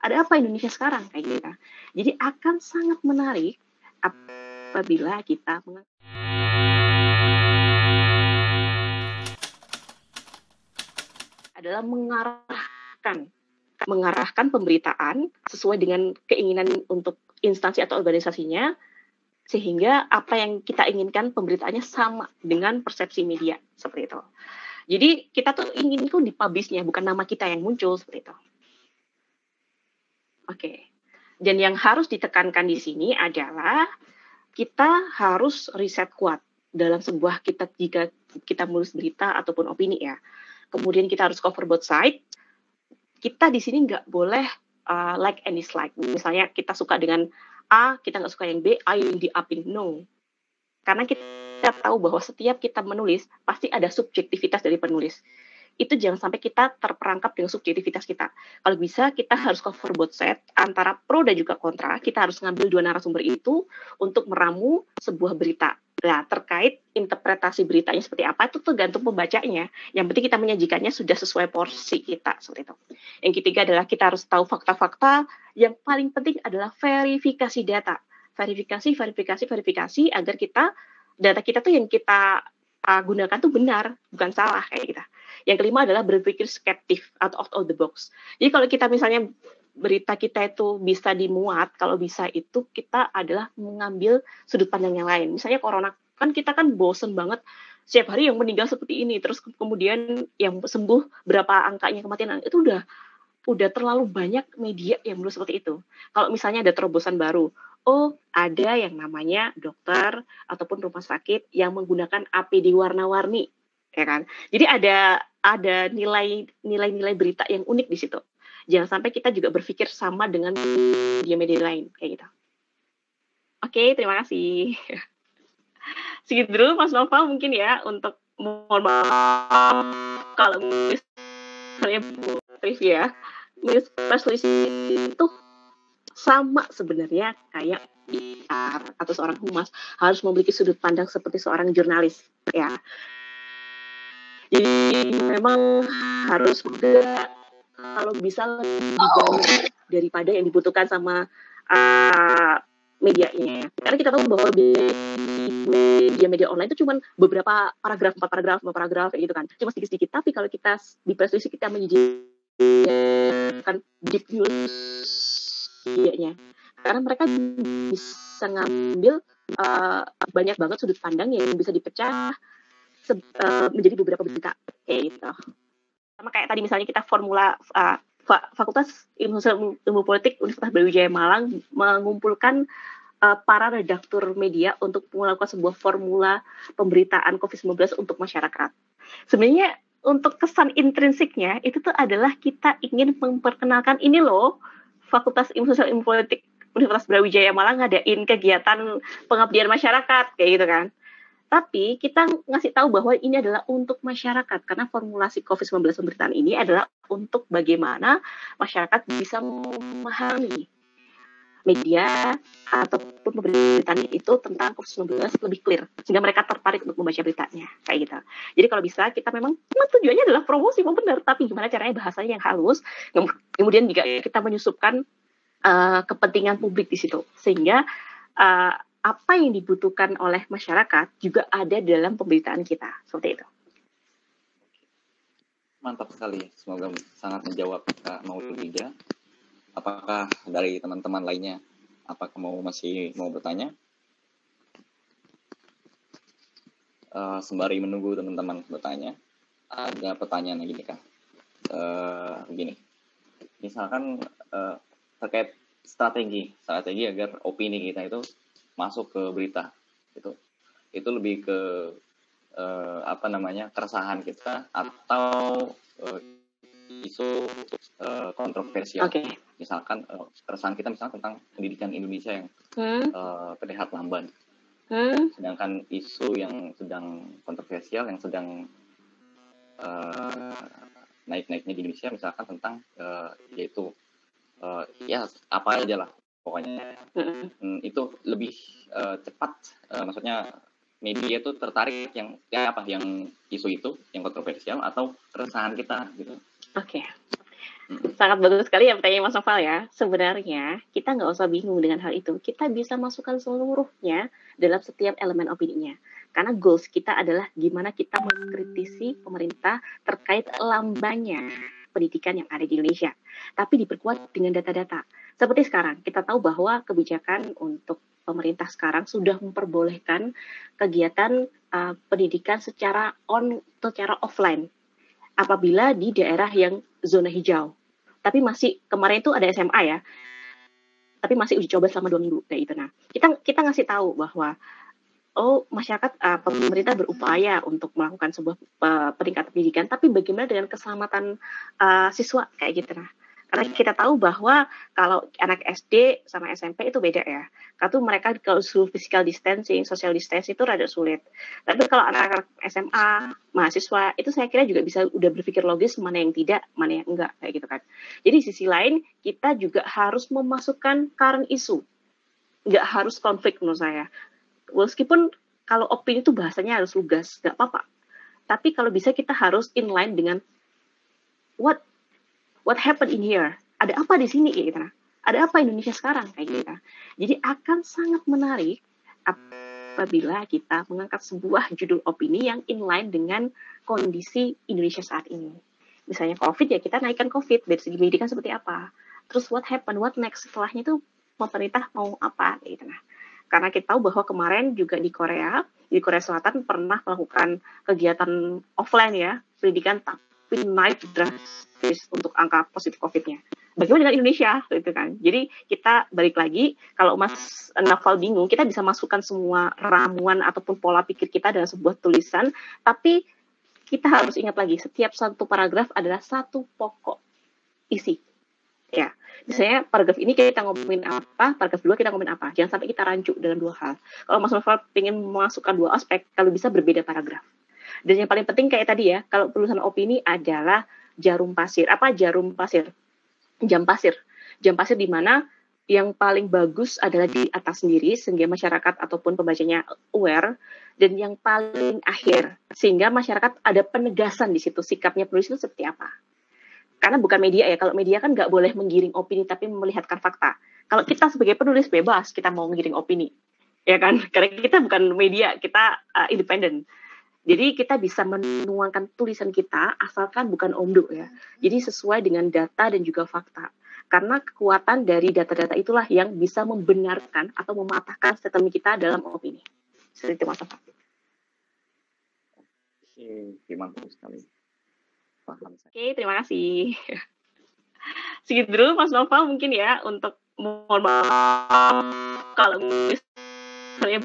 ada apa Indonesia sekarang kayak gitu. Jadi akan sangat menarik apabila kita adalah mengarahkan pemberitaan sesuai dengan keinginan untuk instansi atau organisasinya, sehingga apa yang kita inginkan pemberitaannya sama dengan persepsi media, seperti itu. Jadi kita tuh ingin tuh dipublishnya, bukan nama kita yang muncul, seperti itu. Oke. Dan yang harus ditekankan di sini adalah kita harus riset kuat dalam sebuah jika kita menulis berita ataupun opini ya. Kemudian kita harus cover both side. Kita di sini nggak boleh like and dislike. Misalnya kita suka dengan A, kita nggak suka yang B, A yang di-upin. No. Karena kita tahu bahwa setiap kita menulis, pasti ada subjektivitas dari penulis. Itu jangan sampai kita terperangkap dengan subjektivitas kita. Kalau bisa, kita harus cover both side, antara pro dan juga kontra. Kita harus ngambil dua narasumber itu untuk meramu sebuah berita. Nah, terkait interpretasi beritanya seperti apa, itu tergantung pembacanya. Yang penting kita menyajikannya sudah sesuai porsi kita, seperti itu. Yang ketiga adalah kita harus tahu fakta-fakta. Yang paling penting adalah verifikasi data. Verifikasi agar data kita tuh yang kita gunakan tuh benar, bukan salah kayak kita. Yang kelima adalah berpikir skeptif atau out of the box. Jadi kalau kita misalnya berita kita itu bisa dimuat, kalau bisa itu kita adalah mengambil sudut pandang yang lain. Misalnya corona, kan kita kan bosen banget setiap hari yang meninggal seperti ini, terus kemudian yang sembuh berapa angkanya kematian, itu udah terlalu banyak media yang menulis seperti itu. Kalau misalnya ada terobosan baru, ada yang namanya dokter ataupun rumah sakit yang menggunakan APD warna-warni, ya kan? Jadi ada nilai-nilai berita yang unik di situ. Jangan sampai kita juga berpikir sama dengan media-media lain, kayak gitu. Oke, terima kasih. Segitu dulu Mas Nova mungkin ya, untuk mohon maaf kalau misalnya trivia. Press release itu sama sebenarnya kayak PR atau seorang humas, harus memiliki sudut pandang seperti seorang jurnalis ya. Jadi memang harus juga kalau bisa lebih banyak daripada yang dibutuhkan sama medianya. Karena kita tahu bahwa di media online itu cuma beberapa paragraf, 4 paragraf kayak gitu kan. Cuma sedikit-sedikit, tapi kalau kita di press release kita menyediakan deep news medianya. Karena mereka bisa ngambil banyak banget sudut pandang yang bisa dipecah menjadi beberapa berita kayak gitu. Sama kayak tadi misalnya kita Fakultas Ilmu Politik Universitas Brawijaya Malang mengumpulkan para redaktur media untuk melakukan sebuah formula pemberitaan COVID-19 untuk masyarakat. Sebenarnya untuk kesan intrinsiknya itu tuh adalah kita ingin memperkenalkan ini loh, Fakultas Ilmu Politik Universitas Brawijaya Malang ngadain kegiatan pengabdian masyarakat kayak gitu kan. Tapi kita ngasih tahu bahwa ini adalah untuk masyarakat, karena formulasi COVID-19 pemberitaan ini adalah untuk bagaimana masyarakat bisa memahami media ataupun pemberitaan itu tentang COVID-19 lebih clear, sehingga mereka tertarik untuk membaca beritanya, kayak gitu. Jadi kalau bisa, kita memang tujuannya adalah promosi, benar, tapi gimana caranya bahasanya yang halus, kemudian juga kita menyusupkan kepentingan publik di situ, sehingga apa yang dibutuhkan oleh masyarakat juga ada dalam pemberitaan kita, seperti itu. Mantap sekali, semoga sangat menjawab Kak Maulida. Apakah dari teman-teman lainnya, apakah masih mau bertanya? Sembari menunggu teman-teman bertanya, ada pertanyaan lagi nih Kak. Begini, misalkan terkait strategi agar opini kita itu masuk ke berita, itu lebih ke keresahan kita atau isu kontroversial. Okay. Misalkan keresahan kita misalkan tentang pendidikan Indonesia yang terlihat lamban, sedangkan isu yang sedang kontroversial, yang sedang naik-naiknya di Indonesia misalkan tentang yaitu ya apa aja lah pokoknya, itu lebih cepat, maksudnya media itu tertarik yang isu itu yang kontroversial atau keresahan kita gitu. Oke. Sangat bagus sekali ya pertanyaan Mas Noval ya. Sebenarnya kita nggak usah bingung dengan hal itu. Kita bisa masukkan seluruhnya dalam setiap elemen opininya. Karena goals kita adalah gimana kita mengkritisi pemerintah terkait lambannya pendidikan yang ada di Indonesia. Tapi diperkuat dengan data-data. Seperti sekarang, kita tahu bahwa kebijakan untuk pemerintah sekarang sudah memperbolehkan kegiatan pendidikan secara offline apabila di daerah yang zona hijau. Tapi masih kemarin itu ada SMA ya, tapi masih uji coba selama 2 minggu kayak gitu. Nah, kita ngasih tahu bahwa masyarakat pemerintah berupaya untuk melakukan sebuah peningkatan pendidikan, tapi bagaimana dengan keselamatan siswa kayak gitu. Nah, karena kita tahu bahwa kalau anak SD sama SMP itu beda ya. Karena mereka kalau suruh physical distancing, social distancing itu rada sulit. Tapi kalau anak-anak SMA, mahasiswa, itu saya kira juga bisa udah berpikir logis mana yang tidak, mana yang enggak, kayak gitu kan. Jadi sisi lain, kita juga harus memasukkan current issue. Nggak harus konflik menurut saya. Meskipun kalau opini itu bahasanya harus lugas, nggak apa-apa. Tapi kalau bisa kita harus inline dengan what happened in here? Ada apa di sini gitu. Ada apa Indonesia sekarang kayak gitu. Jadi akan sangat menarik apabila kita mengangkat sebuah judul opini yang inline dengan kondisi Indonesia saat ini. Misalnya COVID ya kita naikkan COVID dari segi pendidikan seperti apa. Terus what happened, what next setelahnya itu pemerintah mau apa gitu. Nah, karena kita tahu bahwa kemarin juga di Korea Selatan pernah melakukan kegiatan offline ya, pendidikan tapi naik drastis untuk angka positif COVID-nya. Bagaimana dengan Indonesia gitu kan? Jadi kita balik lagi, kalau Mas Noval bingung, kita bisa masukkan semua ramuan ataupun pola pikir kita dalam sebuah tulisan, tapi kita harus ingat lagi, setiap satu paragraf adalah satu pokok isi. Ya, misalnya paragraf ini kita ngomongin apa, paragraf 2 kita ngomongin apa. Jangan sampai kita rancu dalam 2 hal. Kalau Mas Noval ingin memasukkan 2 aspek, kalau bisa berbeda paragraf. Dan yang paling penting kayak tadi ya, kalau tulisan opini adalah jarum pasir. Apa jarum pasir? Jam pasir. Jam pasir di mana yang paling bagus adalah di atas sendiri, sehingga masyarakat ataupun pembacanya aware, dan yang paling akhir, sehingga masyarakat ada penegasan di situ, sikapnya penulis itu seperti apa. Karena bukan media ya, kalau media kan nggak boleh menggiring opini, tapi melihatkan fakta. Kalau kita sebagai penulis bebas, kita mau menggiring opini. Ya kan? Karena kita bukan media, kita independen. Jadi kita bisa menuangkan tulisan kita, asalkan bukan omdo ya. Jadi sesuai dengan data dan juga fakta. Karena kekuatan dari data-data itulah yang bisa membenarkan atau mematahkan statement kita dalam opini. Seperti itu Mas Noval. Oke, mantap sekali. Oke, terima kasih. Segitu dulu Mas Noval mungkin ya untuk mohon maaf kalau misalnya